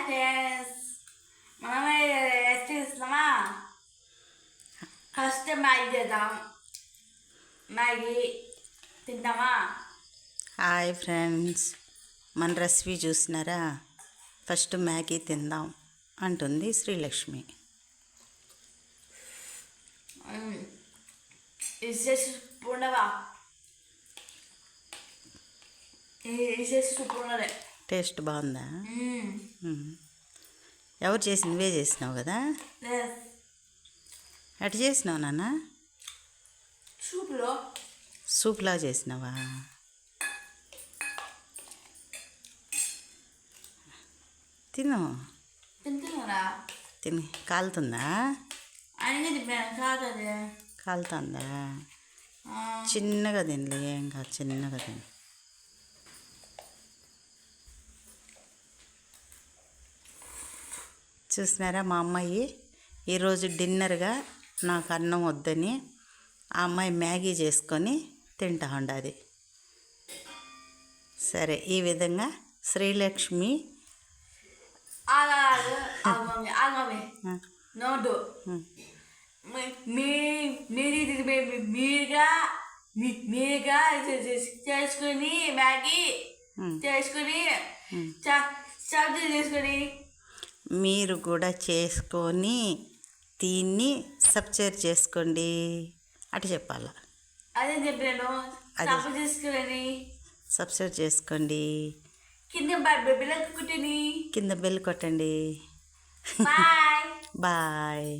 Friends, మనమే rest ఇస్తున్నామా. First Maggi చేద్దాం. Maggi తింటామా? Hi friends, మన రెసిపీ చూసినారా? ఫస్ట్ మ్యాగీ తిందాం అంటుంది శ్రీలక్ష్మి. ఉండవా? సూపర్ ఉన్నదే. టేస్ట్ బాగుందా? ఎవరు చేసి నువ్వే చేసినావు కదా? ఎట్ట చేసినావు నాన్న? సూప్లా చేసినావా? తిను తిని. కాలుతుందా? కాలుతుందా? చిన్నగా తినలే, ఏం కాదు, చిన్నగా తిని. చూసినారా మా అమ్మాయి ఈరోజు డిన్నర్గా నాకు అన్నం వద్దని ఆ అమ్మాయి మ్యాగీ చేసుకొని తింటా ఉండదు. సరే, ఈ విధంగా శ్రీలక్ష్మి మీరుగా చేసుకుని మ్యాగీ చేసుకుని సబ్జీ చేసుకొని మీరు కూడా చేసుకొని దీన్ని సబ్స్క్రైబ్ చేసుకోండి అటు చెప్పాలా? అదే చెప్పాను. చేసుకుని సబ్స్క్రైబ్ చేసుకోండి. కింద బెల్ కొట్టండి. కింద బెల్ కొట్టండి. Bye bye.